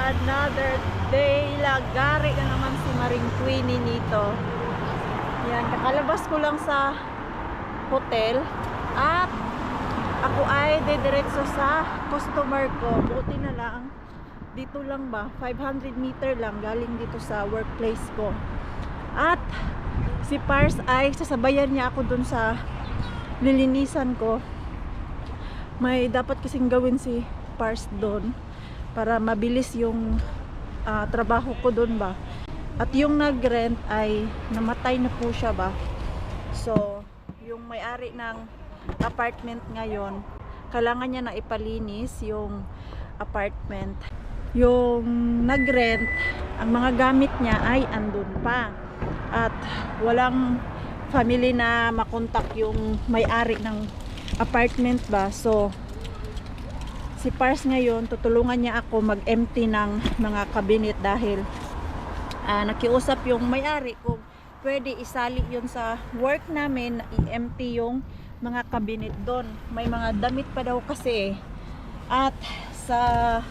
Another day. Lagari na naman si Maring Queenie nito. Yan, kakalabas ko lang sa hotel at ako ay dediretso sa customer ko. Buti na lang, dito lang ba, 500 meter lang galing dito sa workplace ko. At si Pars ay sasabayan niya ako dun sa nilinisan ko. May dapat kasing gawin si Pars dun para mabilis yung trabaho ko dun ba. At yung nag-rent ay namatay na po siya ba. So yung may-ari ng apartment ngayon, kailangan niya na ipalinis yung apartment. Yung nag-rent, ang mga gamit niya ay andun pa. At walang family na makontak yung may-ari ng apartment ba. So si Pars ngayon, tutulungan niya ako mag-empty ng mga cabinet dahil nakiusap yung may-ari kung pwede isali yun sa work namin na i-empty yung mga cabinet doon. May mga damit pa daw kasi. At sa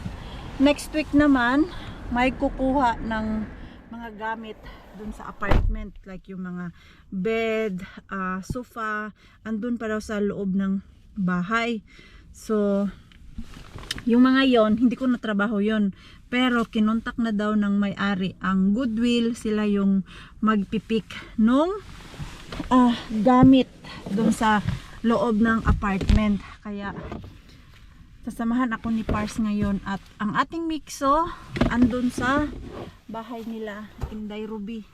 next week naman, may kukuha ng mga gamit doon sa apartment, like yung mga bed, sofa, andun pa daw sa loob ng bahay. So yung mga yon, hindi ko natrabaho yon, pero kinontak na daw ng may-ari ang Goodwill. Sila yung magpipik nung gamit doon sa loob ng apartment. Kaya sasamahan ako ni Pars ngayon. At ang ating mixo andun sa bahay nila, Inday Ruby.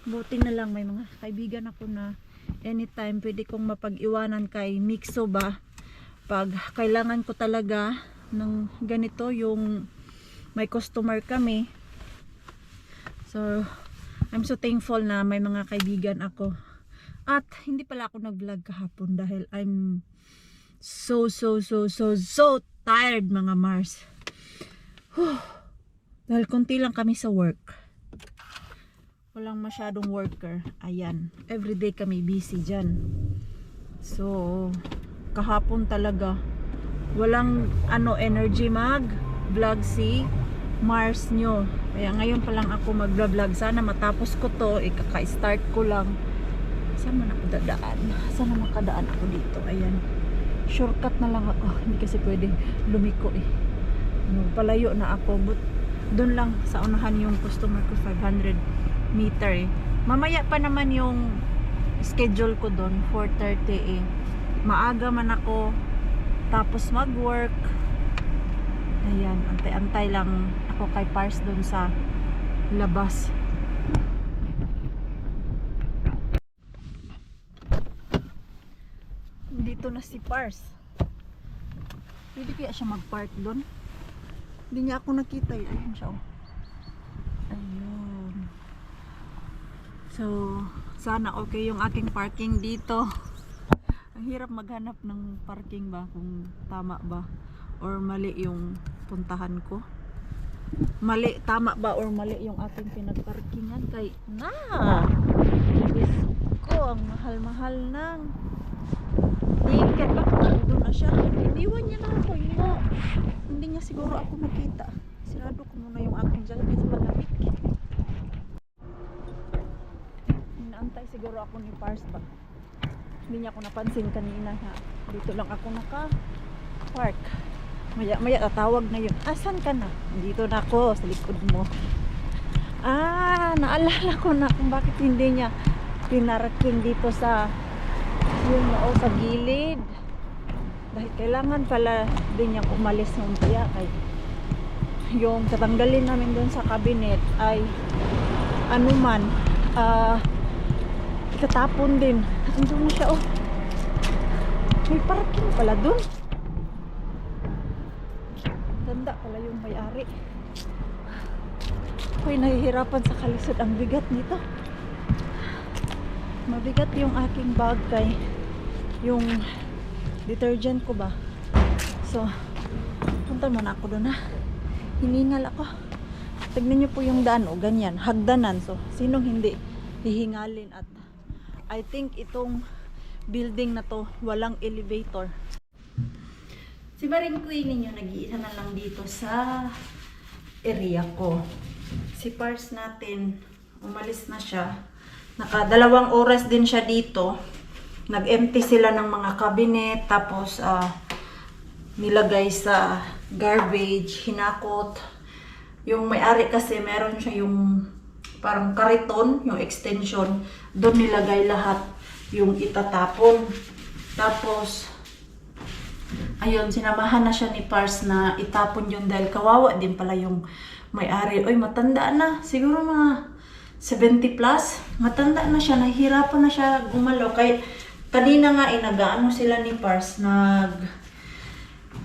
Buti na lang may mga kaibigan ako na anytime pwede kong mapag-iwanan kay mixo ba pag kailangan ko talaga ng ganito, yung may customer kami. So I'm so thankful na may mga kaibigan ako. At hindi pala ako nag-vlog kahapon dahil I'm so tired mga Mars. Dahil konti lang kami sa work, walang masyadong worker. Ayan, everyday kami busy dyan. So kahapon talaga walang energy mag vlog si Mars nyo. Kaya ngayon pa lang ako mag-vlog. Sana matapos ko to, ikaka-start ko lang. Saan man ako dadaan? Sana makadaan ako dito. Ayan, shortcut na lang ako. Hindi kasi pwede lumiko palayo na ako. But doon lang sa unahan yung customer ko, 500 meter Mamaya pa naman yung schedule ko doon, 4:30 Maaga man ako tapos mag-work. Ayan, antay-antay lang ako kay Pars doon sa labas. Dito na si Pars. Pwede kaya siya mag-park doon? Hindi niya ako nakita. Ayun siya. Ayun. So sana okay yung aking parking dito. Ang hirap maghanap ng parking ba, kung tama ba or mali yung puntahan ko. Mali, tama ba or mali yung aking pinagparkingan. Kay Diyos ko, ang mahal-mahal ng ticket. Bakit doon na siya? Iniwan niya na ako. Hindi niya siguro ako nakita. Sirado ko muna yung aking jacket sa malamig. Inaantay siguro ako ni Pars ba. Hindi niya ako napansin kanina ha. Dito lang ako naka-park. Maya tatawag na yun. Asan ka na? Dito na ako sa likod mo. Naalala ko na kung bakit hindi niya pinaraking dito sa sa gilid. Dahil kailangan pala din niyang umalis ng kaya kay yung tatanggalin namin doon sa cabinet ay itatapon din. Andun na siya may parking pala dun. Ganda pala yung may-ari. Ako'y nahihirapan sa kalisod. Ang bigat nito. Mabigat yung aking bag kay yung detergent ko ba. So punta muna ako doon hiningal ako. Tignan nyo po yung daan ganyan, hagdanan. So sinong hindi hihingalin at I think itong building na to walang elevator. Si Maring Queen ninyo nag-iisa na lang dito sa area ko. Si Pars natin umalis na siya. Naka2 oras din siya dito. Nag-empty sila ng mga cabinet tapos nilagay sa garbage, hinakot. Yung may-ari kasi meron siya yung parang kariton, yung extension, doon nilagay lahat yung itatapon. Tapos ayun, sinamahan na siya ni Pars na itapon yun dahil kawawa din pala yung may-ari. Oy, matanda na, siguro mga 70 plus, matanda na siya, nahihirapan na siya gumalaw. Kaya kanina nga nag-ano sila ni Pars,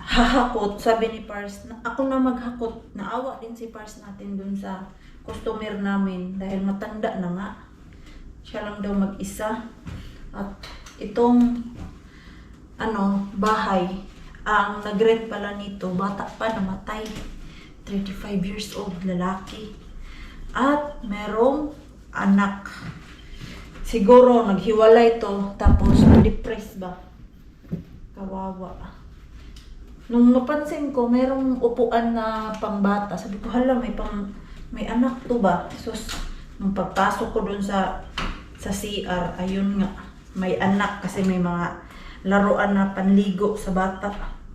hahakot, sabi ni Pars, ako na maghakot. Naawa din si Pars natin dun sa customer namin dahil matanda na nga. Siya lang daw mag-isa. At itong bahay, ang nag-rent pala nito, bata pa, namatay. 35 years old, lalaki. At merong anak. Siguro naghiwalay to, tapos na-depress ba? Kawawa. Nung napansin ko, merong upuan na pangbata. Sabi ko, hala, may anak to ba? So, nung pagpasok ko dun sa CR, ayun nga, may anak kasi may mga laruan na panligo sa bata.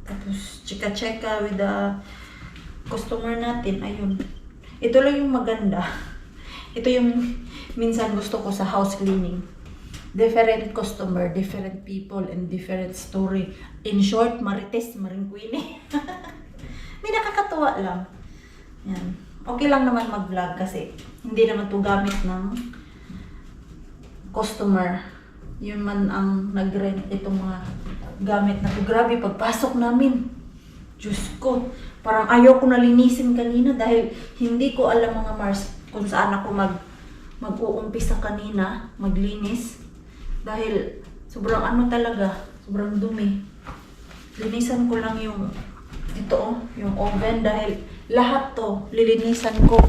Tapos, chika-cheka with the customer natin, ayun. Ito lang yung maganda. Ito yung minsan gusto ko sa house cleaning. Different customer, different people, and different story. In short, Marites, Maring Queenie. May nakakatuwa lang. Yan. Okay lang naman mag-vlog kasi hindi naman to gamit ng customer. Yun man ang nag-rent itong mga gamit na to. Grabe, pagpasok namin, Diyos ko, parang ayaw ko nalinisin kanina dahil hindi ko alam mga Mars kung saan ako mag-uumpisa kanina, maglinis. Dahil sobrang talaga, sobrang dumi. Linisan ko lang yung yung oven dahil lahat to lilinisan ko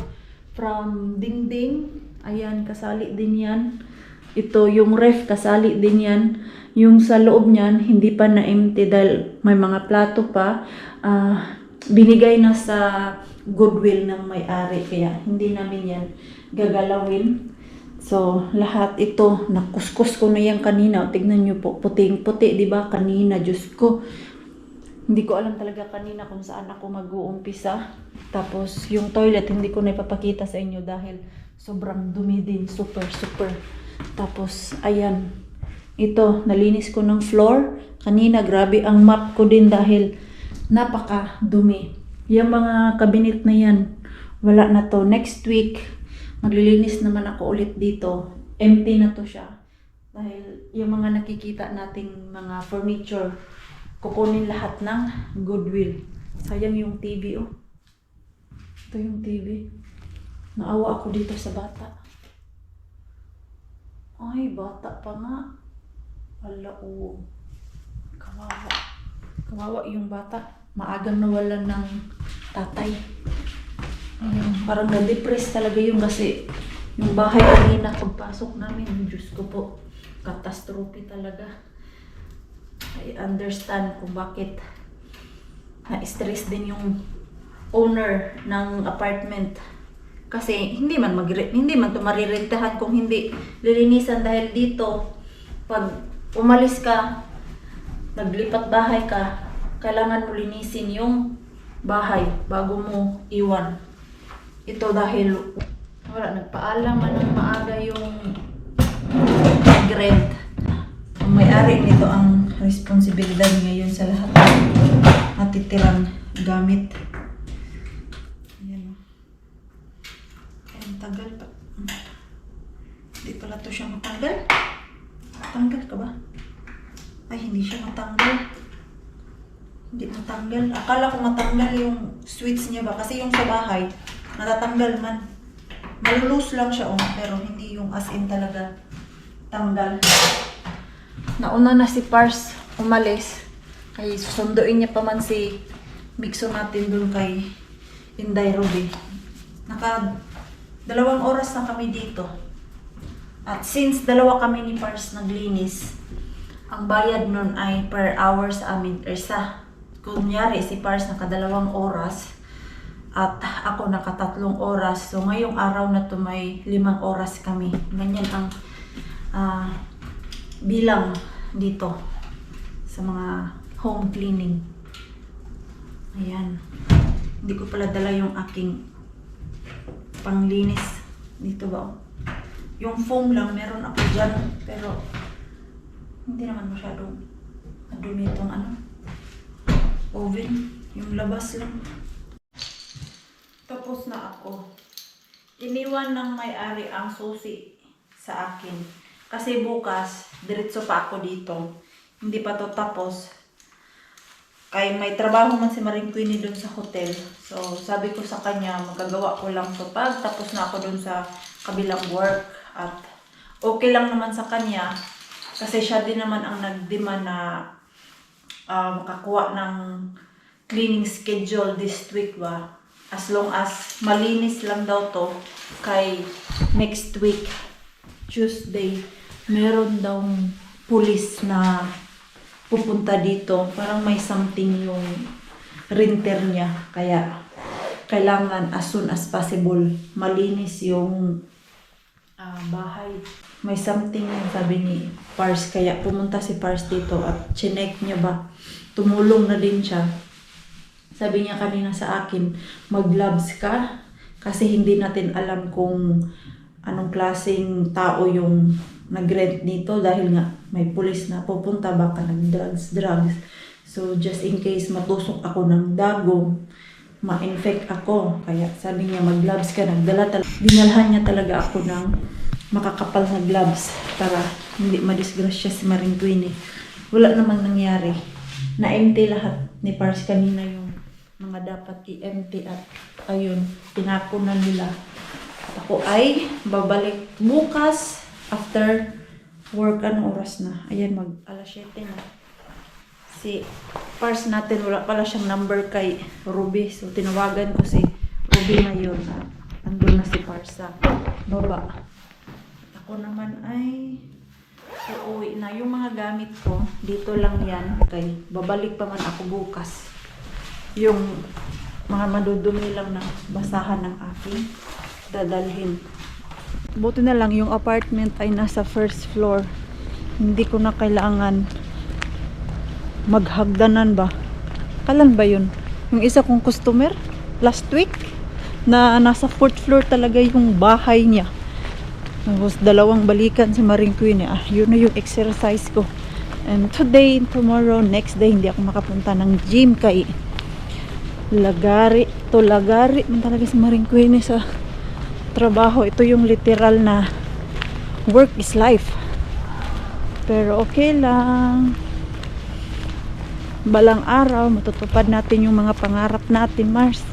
from dingding. Ayan, kasali din yan. Ito, yung ref, kasali din yan. Yung sa loob niyan, hindi pa na-empty dahil may mga plato pa. Binigay na sa goodwill ng may-ari, kaya hindi namin yan gagalawin. So, lahat ito, nakuskus ko na yan kanina. Tignan nyo po, puting-puti, di ba? Kanina, Diyos ko. Hindi ko alam talaga kanina kung saan ako mag-uumpisa. Tapos, yung toilet, hindi ko na ipapakita sa inyo dahil sobrang dumi din. Super. Tapos, ayan. Ito, nalinis ko ng floor. Kanina, grabe ang map ko din dahil napaka-dumi. Yung mga cabinet na yan, wala na to. Next week, maglilinis naman ako ulit dito. Empty na to siya. Dahil yung mga nakikita nating mga furniture, kukunin lahat ng goodwill. Sayang yung TV, oh. Ito yung TV. Naawa ako dito sa bata. Ay, bata pa nga. Hala, oh. Kawawa yung bata. Maagang nawalan ng tatay. Parang na-depress talaga yung kasi yung bahay kanina pagpasok namin. Diyos ko po, catastrophe talaga. I understand kung bakit na-stress din yung owner ng apartment. Kasi hindi man to marirentahan kung hindi lilinisan dahil dito pag umalis ka, naglipat bahay ka, kailangan mo linisin yung bahay bago mo iwan. Ito dahil nagpaalam man ng maaga yung nag-rent. Ang may-ari nito ang responsibilidad ngayon sa lahat ng natitirang gamit. Ayan. Ang tagal pa. Hindi pala to siya matanggal. Matanggal ka ba? Ay, hindi siya matanggal. Hindi matanggal. Akala ko matanggal yung switch niya ba? Kasi yung sa bahay, natatanggal man. Malulus lang siya, pero hindi yung as in talaga tanggal. Nauna na si Pars umalis. Kaya susunduin niya pa man si Mixo natin dun kay Inday Ruby. 2 oras na kami dito. At since dalawa kami ni Pars naglinis, ang bayad nun ay per hour sa amin. Kunyari si Pars nakadalawang oras at ako nakatatlong oras. So ngayong araw na to may 5 oras kami. Ganyan ang bilang dito sa mga home cleaning. Ayan. Hindi ko pala dala yung aking panglinis. Dito ba? Yung foam lang meron ako dyan. Pero hindi naman masyadong madumi itong oven. Yung labas lang. Tapos na ako. Iniwan ng may-ari ang susi sa akin. Kasi bukas, diretso pa ako dito. Hindi pa to tapos. Kaya may trabaho man si Maring Queenie dun sa hotel. So, sabi ko sa kanya, magagawa ko lang to pag tapos na ako dun sa kabilang work. At okay lang naman sa kanya. Kasi siya din naman ang nag-demand na makakuha ng cleaning schedule this week ba. As long as malinis lang daw to, kay next week, Tuesday, meron daw pulis na pupunta dito. Parang may something yung renter niya. Kaya kailangan as soon as possible malinis yung bahay. May something sabi ni Pars. Kaya pumunta si Pars dito at chinek niya ba. Tumulong na din siya. Sabi niya kanina sa akin, mag-gloves ka. Kasi hindi natin alam kung anong klaseng tao yung nag-rent dito. Dahil nga may pulis na pupunta baka nag-drugs. So just in case matusok ako ng dagong, ma-infect ako. Kaya sabi niya mag-gloves ka. Dinalhan niya talaga ako ng makakapal na gloves para hindi madisgrasya si Maring Queenie. Wala namang nangyari. Na-empty lahat ni Pars kanina yung mga dapat i-empty at ayun, tinapon na nila. Ako ay babalik bukas after work. Anong oras na? Ayan, alas 7 na. Si Pars natin, wala pala siyang number kay Ruby. So, tinawagan ko si Ruby ngayon. Andun na si Pars sa baba. Ako naman ay uuwi na. Yung mga gamit ko, dito lang yan. Okay, babalik pa man ako bukas. Yung mga madudumi lang na basahan ng aking dadalhin. Buti na lang yung apartment ay nasa first floor. Hindi ko na kailangan maghagdanan ba. Kailan ba yun? Yung isa kong customer last week na nasa 4th floor talaga yung bahay niya. Tapos 2 balikan si Maring Queenie. Yun na yung exercise ko. And today, tomorrow, next day, hindi ako makapunta ng gym kay lagari man talaga si Maring Queenie sa trabaho. Ito yung literal na work is life. Pero okay lang. Balang araw, matutupad natin yung mga pangarap natin, Mars.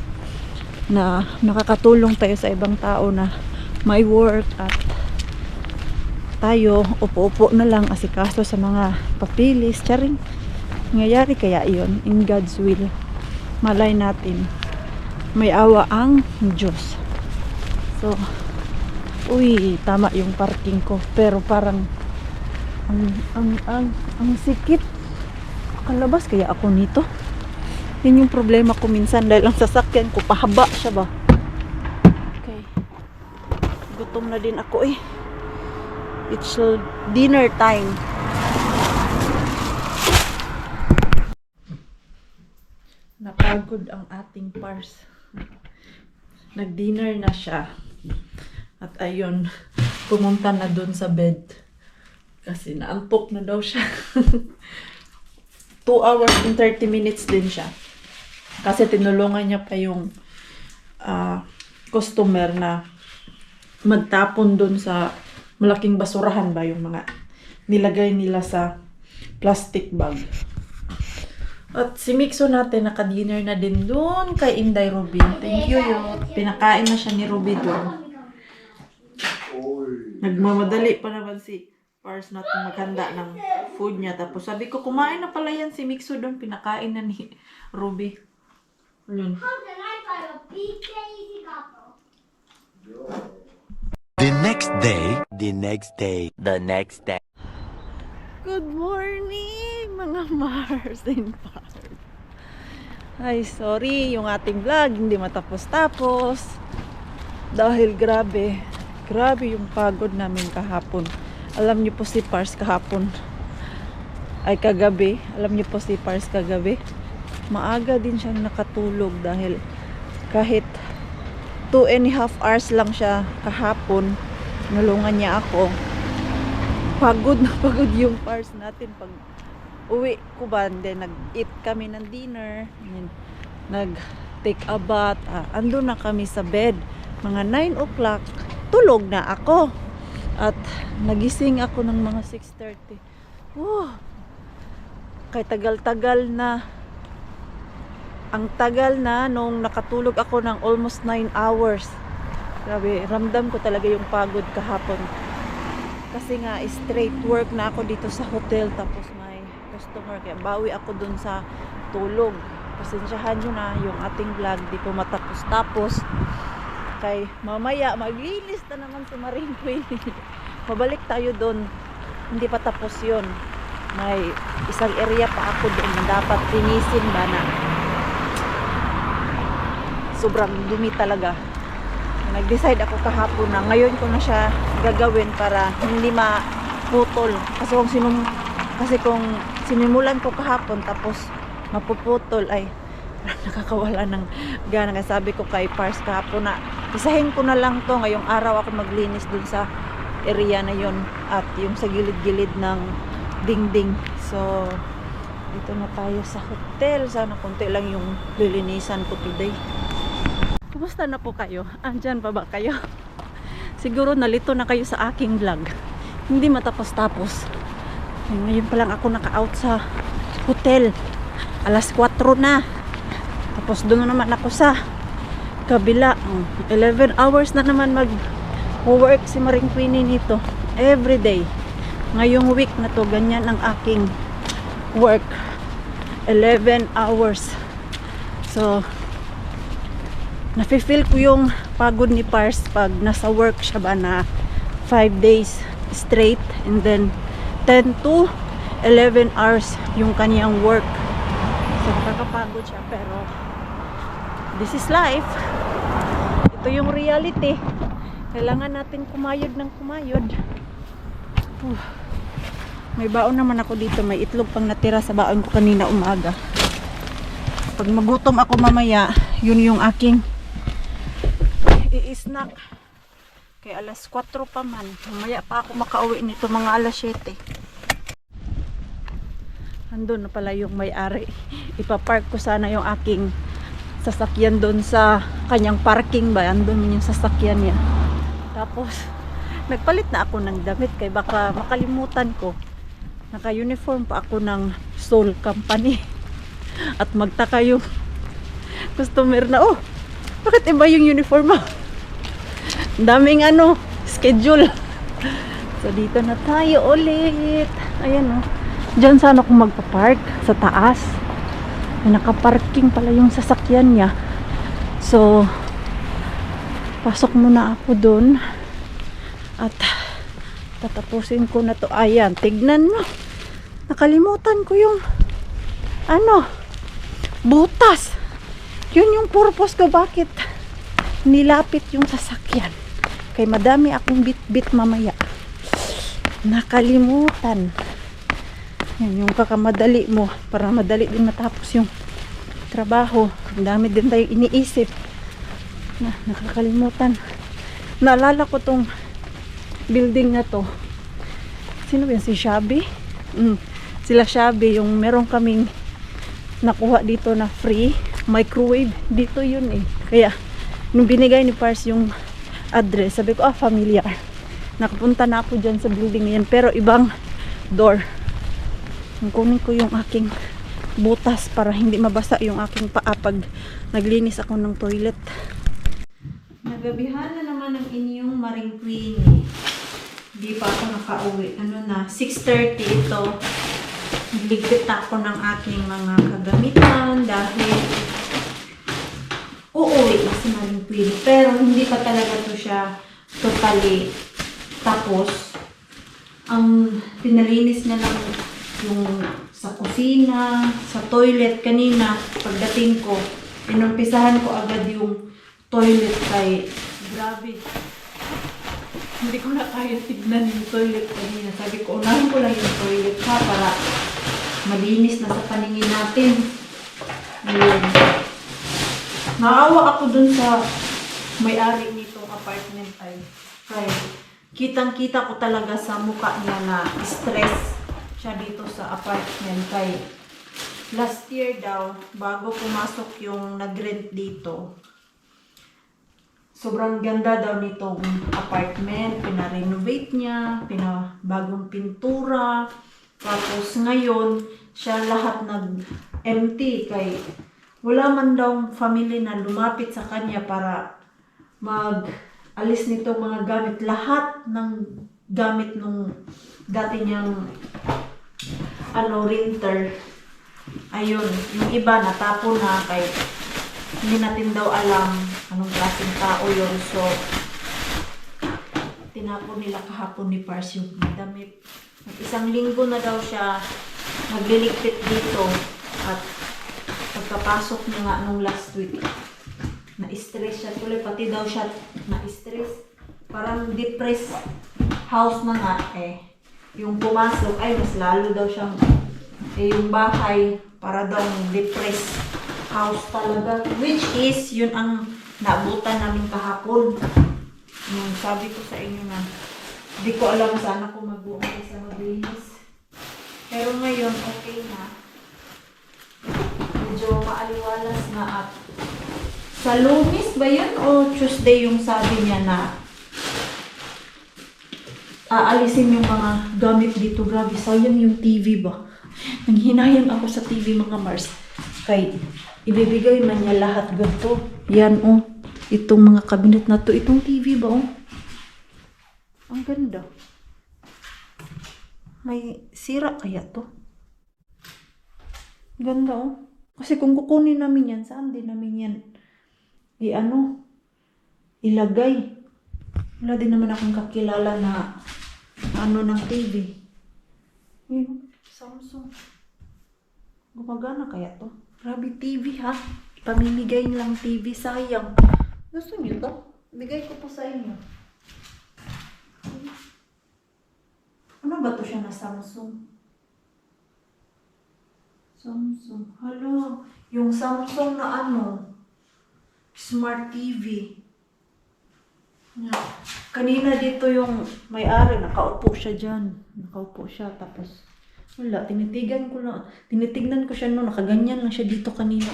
Na nakakatulong tayo sa ibang tao na may work at tayo upo-upo na lang asikaso sa mga papilis. Charing. Nangyayari kaya iyon in God's will. Malay natin. May awa ang Diyos. So, uy, tama yung parking ko. Pero parang ang sikip. Kalabas kaya ako nito. Yun yung problema ko minsan dahil ang sasakyan ko pahaba siya ba. Okay. Gutom na din ako eh. It's dinner time. Napagod ang ating Pars. Nag-dinner na siya. At ayun, pumunta na dun sa bed. Kasi naantok na daw siya. 2 hours and 30 minutes din siya. Kasi tinulungan niya pa yung customer na magtapon dun sa malaking basurahan ba yung mga nilagay nila sa plastic bag. At si Mixo natin naka-dinner na din dun kay Inday Ruby. Thank you yun. Pinakain na siya ni Ruby dun. Nagmamadali pa naman si Pars natin maghanda ng food niya. Tapos sabi ko, kumain na pala yan si Mixo dun. Pinakain na ni Ruby. Ayun. The next The next day. Good morning, mga Mars and Pars. Ay, sorry, yung ating vlog hindi matapos-tapos. Dahil grabe yung pagod namin kahapon. Alam niyo po si Pars kahapon. Ay, kagabi. Alam niyo po si Pars kagabi. Maaga din siyang nakatulog dahil kahit 2.5 hours lang siya kahapon, nulungan niya ako. Pagod na pagod yung Pars natin pag uwi ko ba, then nag-eat kami ng dinner, nag-take a bath, andun na kami sa bed, mga 9 o'clock, tulog na ako. At nagising ako ng mga 6:30. Kay tagal-tagal na, ang tagal na nung nakatulog ako ng almost 9 hours. Grabe, ramdam ko talaga yung pagod kahapon. Kasi nga, straight work na ako dito sa hotel, tapos may customer, kaya bawi ako dun sa tulog. Pasensyahan nyo na yung ating vlog, di po matapos-tapos. Kay mamaya, maglinis na naman si Maring Queen. Mabalik tayo dun, hindi pa tapos yun. May isang area pa ako doon na dapat linisin ba na. Sobrang dumi talaga. Nag-decide ako kahapon na ngayon ko na siya gagawin para hindi maputol. Kasi kung sinimulan ko kahapon tapos mapuputol, ay nakakawala ng gana. Kaya sabi ko kay Pars kahapon na isahin ko na lang to ngayong araw ako maglinis dun sa area na yon at yung sa gilid-gilid ng dingding. So dito na tayo sa hotel. Sana konti lang yung lilinisan ko today. Kumusta na po kayo? Andyan pa ba kayo? Siguro nalito na kayo sa aking vlog. Hindi matapos-tapos. Ngayon pa lang ako naka-out sa hotel. Alas 4 na. Tapos doon naman ako sa kabila. 11 hours na naman mag-work si Maring Queenie nito. Everyday. Ngayong week na to, ganyan ang aking work. 11 hours. So, nafe-feel ko yung pagod ni Pars pag nasa work siya ba na 5 days straight and then 10 to 11 hours yung kanyang work. So nakakapagod siya, pero this is life. Ito yung reality. Kailangan natin kumayod ng kumayod. May baon naman ako dito. May itlog pang natira sa baon ko kanina umaga. Pag magutom ako mamaya, yun yung aking i-snack. Kaya alas 4 pa man. Mamaya pa ako makauwi nito mga alas 7. Andun na pala yung may-ari. Ipapark ko sana yung aking sasakyan doon sa kanyang parking ba. Andun yung sasakyan niya. Tapos, nagpalit na ako ng damit. Kaya baka makalimutan ko. Naka-uniform pa ako ng Soul Company. At magtaka yung customer na, bakit iba yung uniform mo? Daming schedule. So dito na tayo ulit. Ayan Diyan sana ako magpa-park sa taas. Naka-parking pala yung sasakyan niya. So pasok muna ako doon. At tatapusin ko na to. Ayan, tignan mo. Nakalimutan ko yung butas. Yun yung purpose ko bakit nilapit yung sasakyan. Kay madami akong bit-bit mamaya. Nakalimutan. Yan yung kakamadali mo para madali din matapos yung trabaho. Ang dami din tayong iniisip. Nakakalimutan. Naalala ko tong building na to. Sino ba yan? Si Shabby? Sila Shabby. Yung meron kaming nakuha dito na free microwave. Dito yun Kaya nung binigay ni Pars yung address, sabi ko, familiar. Nakapunta na ako dyan sa building na yan. Pero ibang door. Kunin ko yung aking butas para hindi mabasa yung aking paa pag naglinis ako ng toilet. Nagabihan na naman ang inyong Maring Queenie. Hindi pa ako nakauwi. 6:30 ito. Nagligpit ako ng aking mga kagamitan dahil uuwi na si Maring Queenie. Pero hindi pa talaga to siya totally Tapos, ang pinalinis na lang yung sa kusina, sa toilet kanina, pagdating ko, inumpisahan ko agad yung toilet kay grabe. Hindi ko na kaya tignan yung toilet kanina. Sabi ko, unahin ko lang yung toilet ha para malinis na sa paningin natin. Ayun. Naawa ako dun sa may-ari nitong apartment ay. Kaya kitang-kita ko talaga sa mukha niya na stress siya dito sa apartment. Kay last year daw, bago pumasok yung nag-rent dito, sobrang ganda daw nitong apartment. Pina-renovate niya, bagong pintura. Tapos ngayon, siya lahat nag-empty kay wala man daw family na lumapit sa kanya para mag-alis nitong mga gamit. Lahat ng gamit nung dati niyang renter. Ayun, yung iba natapon na kay hindi natin daw alam anong klaseng tao yun. So, tinapon nila kahapon ni Pars yung damit. Isang linggo na daw siya nagliligpit dito. At pagkapasok niya nga nung last week, na-stress siya tuloy. Pati daw siya na-stress. Parang depressed house na nga eh. Yung pumasok ay mas lalo daw siyang yung bahay para daw depressed house talaga. Which is, yun ang naabutan namin kahapon. Yung sabi ko sa inyo na, hindi ko alam saan ako mag-uumpisa maglinis. Pero ngayon, okay na. Medyo maaliwalas na at sa Lunes ba yun o Tuesday yung sabi niya na aalisin yung mga gamit dito. Grabe, sayang yung TV ba? Nanghinayang ako sa TV mga Mars. Kay ibibigay man niya lahat ganito. Yan oh. Itong mga cabinet na to. Itong TV ba oh. Ang ganda. May sira kaya to? Ganda oh. Kasi kung kukunin namin yan, saan din namin yan ilagay. Wala din naman akong kakilala na ng TV. Yun, Samsung. Gumagana kaya to? Grabe TV ha. Pamimigay lang TV. Sayang. Gusto niyo to? Bigay ko po sa inyo. Ano ba to siya na Samsung? Samsung. Hala. Yung Samsung na Smart TV. Yeah. Kanina dito yung may-ari. Nakaupo siya dyan. Nakaupo siya. Tapos wala. Tinitigan ko na. Tinitignan ko siya noon. Nakaganyan lang siya dito kanina.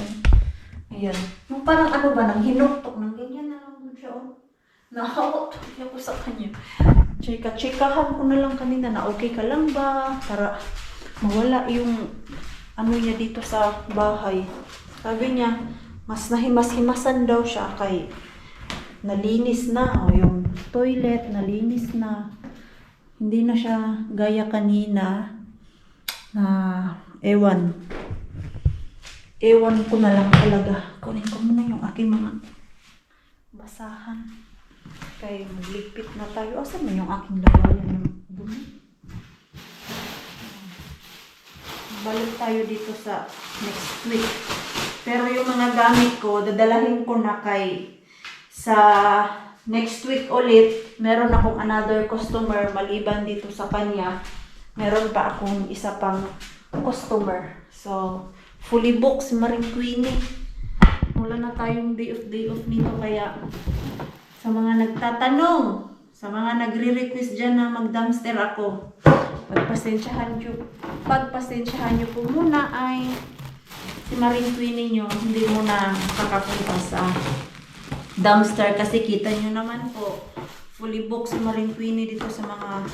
Ayan. Yung parang ba, nang hinuktok, nang ganyan na lang siya, nakautok niya ko sa kanya. Chika-chikahan ko na lang kanina na okay ka lang ba? Para mawala yung niya dito sa bahay. Sabi niya, mas nahimas-himasan daw siya kay nalinis na. O yung toilet, nalinis na. Hindi na siya gaya kanina na ewan ko na lang talaga. Kunin ko muna yung aking mga basahan. Kaya magligpit na tayo. Asan mo yung aking lagayan ng dumi? Balik tayo dito sa next week. Pero yung mga gamit ko, dadalahin ko na sa next week ulit. Meron akong another customer maliban dito sa kanya. Meron pa akong isa pang customer. So, fully booked si Maring Queenie. Wala na tayong day off nito. Kaya sa mga nagtatanong, sa mga nagre-request dyan na mag-dumpster ako, pagpasensyahan nyo po muna ay si Maring Queenie nyo, hindi mo na kakapunta sa dumpster kasi kita nyo naman po, fully booked si Maring Queenie dito sa mga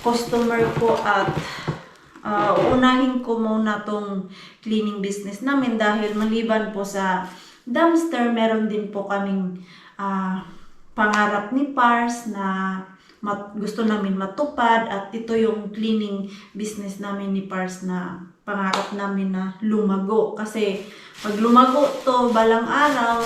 customer ko at unahin ko muna tong cleaning business namin dahil maliban po sa dumpster, meron din po kaming pangarap ni Pars na gusto namin matupad at ito yung cleaning business namin ni Pars na pangarap namin na lumago. Kasi pag lumago to balang araw,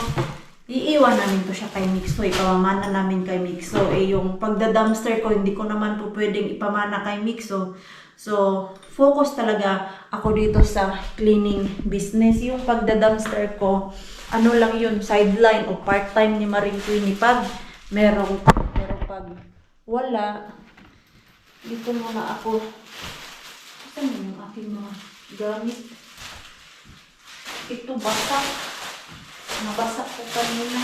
iiwan namin to siya kay Mixo, ipamana namin kay Mixo. Yung pagda-dumpster ko, hindi ko naman po pwedeng ipamana kay Mixo. So, focus talaga ako dito sa cleaning business. Yung pagda-dumpster ko, ano lang yun, sideline o part-time ni Maring Queenie pag merong, pero pag wala, dito muna ako. Saan yung aking mga gamit? Ito basak. Nabasa ko kanina.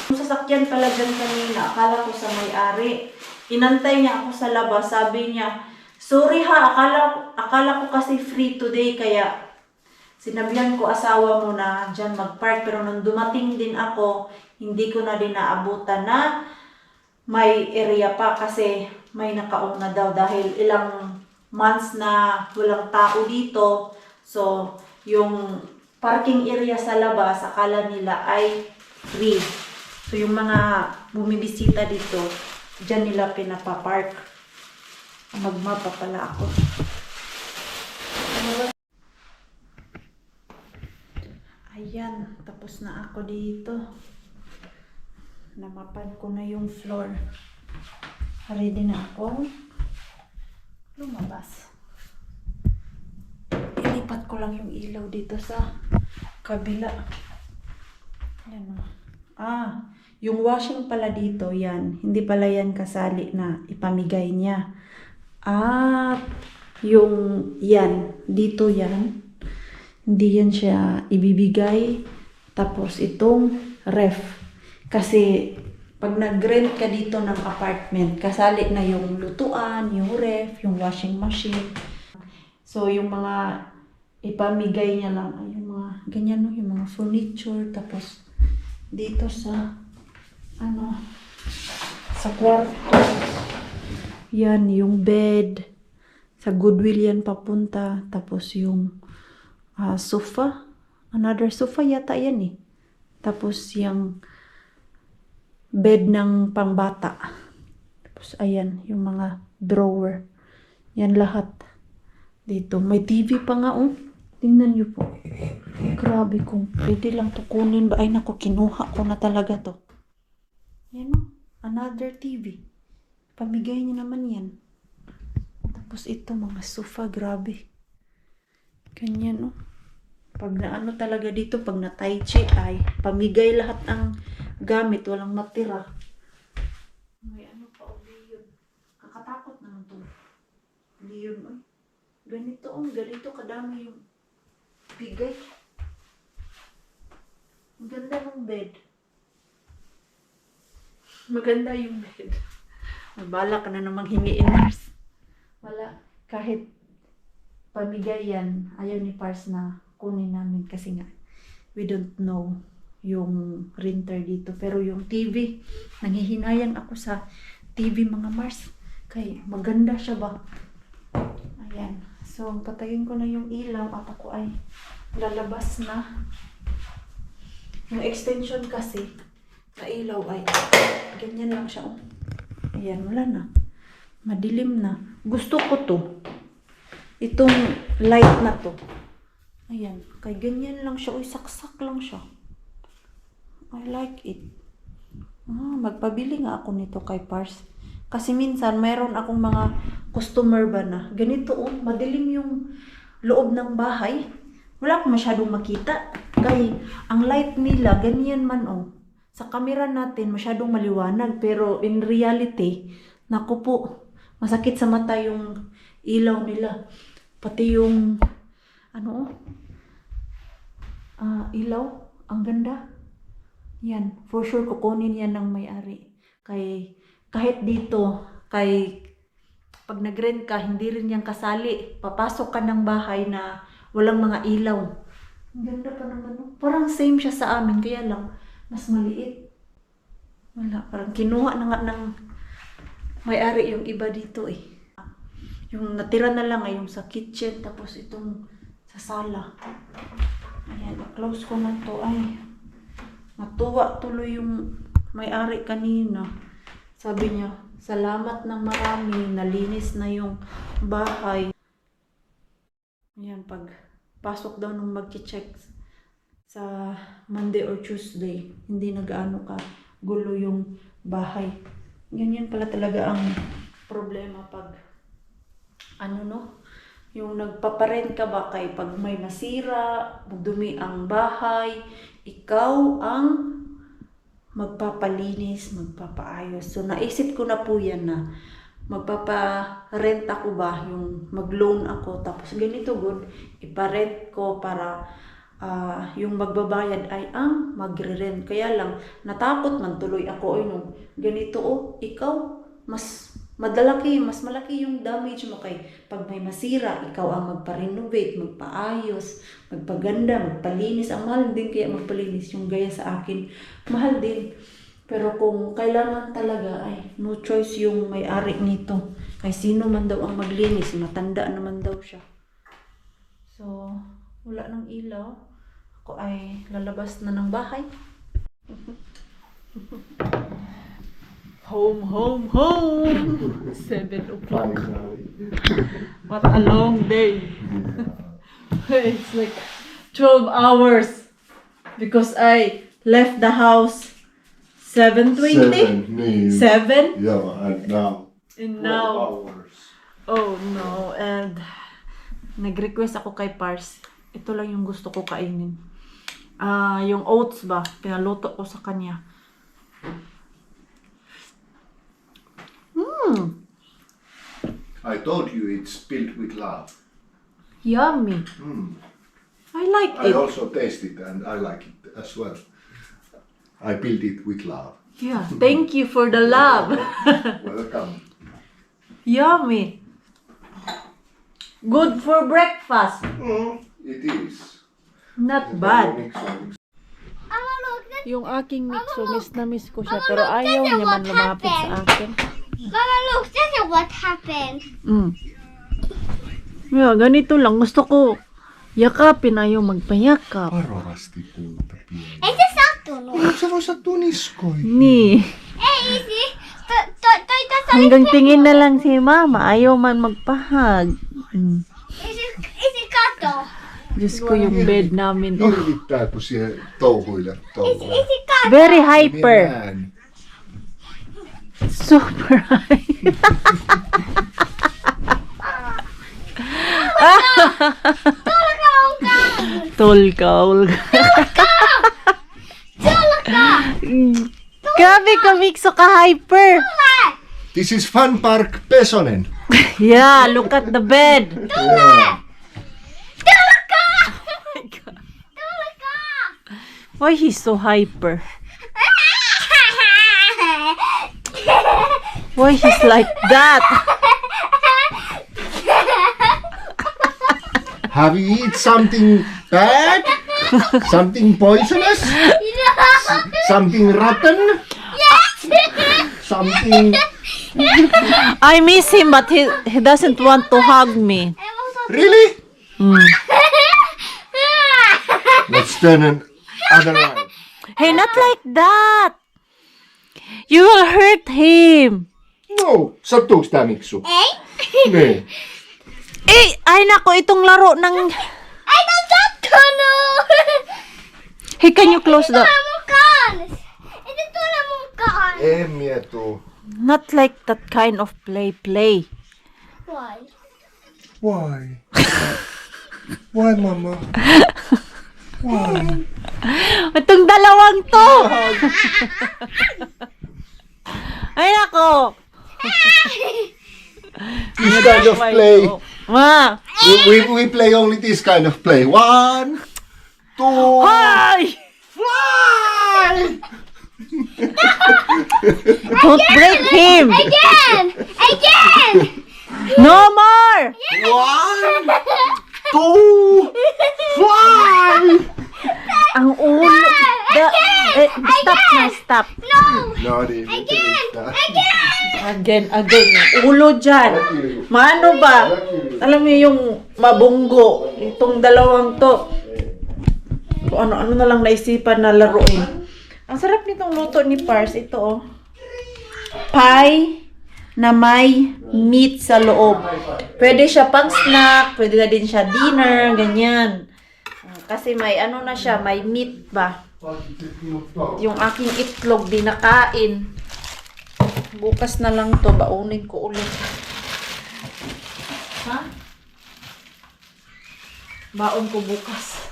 Yung sasakyan pala dyan kanina, akala ko sa may-ari. Inantay niya ako sa labas, sabi niya, sorry ha, akala ko kasi free today, kaya sinabihan ko asawa mo na dyan mag-park. Pero nung dumating din ako, hindi ko na din naabutan na may area pa kasi may nakaon na daw dahil ilang months na walang tao dito. So, yung parking area sa labas, akala nila ay free. So, yung mga bumibisita dito, dyan nila pinapapark. Magmapa pala ako. Ayan, tapos na ako dito. Namapan ko na yung floor. Ready na ako lumabas. Ilipat ko lang yung ilaw dito sa kabila. Yan o. Yung washing pala dito, yan. Hindi pala yan kasali na ipamigay niya. At yung yan, dito yan. Hindi yan siya ibibigay. Tapos itong ref. Kasi pag nag-rent ka dito ng apartment, kasali na yung lutuan, yung ref, yung washing machine. So yung mga ipamigay niya lang ay yung mga ganyan, no, yung mga furniture. Tapos dito sa sa kwarto, yan yung bed, sa Goodwill yan papunta. Tapos yung sofa, another sofa yata yan eh. Tapos yung bed ng pangbata. Tapos ayan yung mga drawer, yan lahat dito. May TV pa nga oh. Tingnan niyo po. Grabe, kung pwede lang to kunin ba. Ay naku, kinuha ko na talaga to. Yan o. Another TV. Pamigay niya naman yan. Tapos ito, mga sofa. Grabe. Ganyan o. Pag naano talaga dito, pag na-tai chi ay pamigay lahat ang gamit. Walang matira. May ano pa o yun. Kakatakot naman to. Yun o. Ganito o. Ganito kadami yung bigay. Ang ganda ng bed. Maganda yung bed. Bala ka na namang hingiin, Pars. Wala. Kahit pamigay yan, ayaw ni Pars na kunin namin kasi nga we don't know yung renter dito. Pero yung TV, nanghihinayang ako sa TV, mga Mars. Kaya maganda siya ba? Ayan. So, patayin ko na yung ilaw at ako ay lalabas na. Yung extension kasi na ilaw ay ganyan lang siya. Oh. Ayan, wala na. Madilim na. Gusto ko to. Itong light na to. Ayan, kay ganyan lang siya. Uy, saksak lang siya. I like it. Magpabili nga ako nito kay Pars. Kasi minsan, mayroon akong mga customer ba na ganito oh, madilim yung loob ng bahay. Wala akong masyadong makita. Kaya ang light nila, ganyan man oh. Sa camera natin, masyadong maliwanag. Pero in reality, naku po, masakit sa mata yung ilaw nila. Pati yung, ilaw, ang ganda. Yan, for sure kukunin yan ng may-ari. Kahit dito, pag nag-rent ka, hindi rin yan kasali. Papasok ka ng bahay na walang mga ilaw. Ang ganda pa naman. No? Parang same siya sa amin, kaya lang, mas maliit. Wala, parang kinuha na nga ng may-ari yung iba dito eh. Yung natira na lang ay yung sa kitchen, tapos itong sa sala. Ayan, close ko na to. Ay, natuwa tuloy yung may-ari kanina. Sabi niya, salamat ng marami, nalinis na yung bahay. Ayan, pag pasok daw nung mag-check sa Monday or Tuesday, hindi nagaano ka gulo yung bahay. Ganyan pala talaga ang problema pag yung nagpaparent ka ba kay pag may masira, magdumi ang bahay, ikaw ang magpapalinis, magpapaayos. So naisip ko na po yan na magpapa-rent ako ba, yung mag-loan ako, tapos ganito good, iparent ko para yung magbabayad ay ang magre-rent. Kaya lang, natakot man tuloy ako, nung ganito, ikaw, mas malaki yung damage mo kay pag may masira, ikaw ang magpa-renovate, magpaayos, magpaganda, magpalinis. Ang mahal din kaya magpalinis, yung gaya sa akin, mahal din. Pero kung kailangan talaga, ay no choice yung may-ari nito. Kay sino man daw ang maglinis, matanda naman daw siya. So, wala nang ilaw. Ako ay lalabas na ng bahay. Home! 7 o'clock. What a long day. It's like 12 hours. Because I left the house 7:20? 7? Yeah, and now. And 12 now, hours. oh no, and nag-request ako kay Pars. Ito lang yung gusto ko kainin. Yung oats ba, pinaluto ko sa kanya. I told you it's built with love. Yummy. I like I it. also taste it and I like it as well. I built it with love. Yeah, thank you for the love. Welcome. Yummy. Good for breakfast. It is. Not bad. Mix. Yung aking mixo, miss na miss ko siya, pero ayaw niya man lumapit sa akin. Mama, look, this is what happened. Yeah, ganito lang. Gusto ko yakapin, ayaw magpayakap. Varovasti puuta pieni. Ei se sattunut. Sano sattuu niskoihin? Ni. Ei isi. Toi tässä oli Hanggang tingin na lang si mama, ayaw man magpahag. isi kato. Diyos ko yung bed namin. Hirvittää, kun siellä touhuilet touhuja. Isi kato. Very hyper. Minä Super hyper. Tulka onkaan. Tolka. Tulka. Grabe ka, Mixo, ka hyper. This is Fun Park Pesonen. Yeah, look at the bed. Yeah. Tulka. Oh my God. Tulka. Why he's so hyper? Why he's like that? Have you eat something bad? Something poisonous? Something rotten? Something... I miss him, but he doesn't want to hug me. Really? Let's turn an other way. Hey, not like that. You will hurt him. No, sattuuko tää Miksu? Ei. Niin. Ay nako, itong laro ng... Ei tää sattunut. Hey, can you close the... Tule mukaan. Ei se tule mukaan. En mie tuu. Not like that kind of play. Why? Why? Why, mama? Why? Itong dalawang to. Ay nako. This kind of play. Ma. We play only this kind of play. 1, 2, Hi! fly! Don't break him. Again. No more. 1, 2, fly! Ang ulo. Stop. No. No, niin. Again. Ang ulo dyan. Maano ba? Alam mo yung mabunggo. Itong dalawang to. Kung ano na lang naisipan na laruin. Ang sarap nitong luto ni Pars. Ito oh. Pie na may meat sa loob. Pwede siya pang snack. Pwede na din siya dinner. Ganyan. Kasi may ano na siya, may meat ba? Yung aking itlog, di nakain. Bukas na lang to, baunin ko ulit. Ha? Baon ko bukas.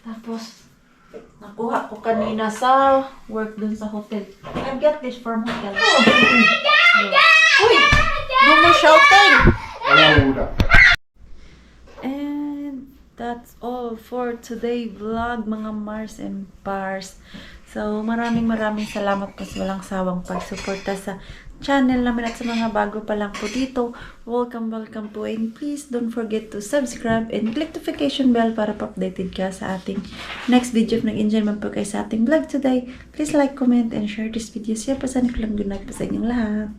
Tapos, nakuha ko kanina sa work dun sa hotel. I get this from hotel. Uy! No more shouting! And that's all for today vlog, mga Mars and Pars. So, maraming salamat po sa walang sawang pagsuporta sa channel namin at sa mga bago pa lang po dito. Welcome po, and please don't forget to subscribe and click notification bell para pa-updated ka sa ating next video. If nag-enjoy man po kayo sa ating vlog today, please like, comment, and share this video. Siya pa sa good night po sa inyong lahat.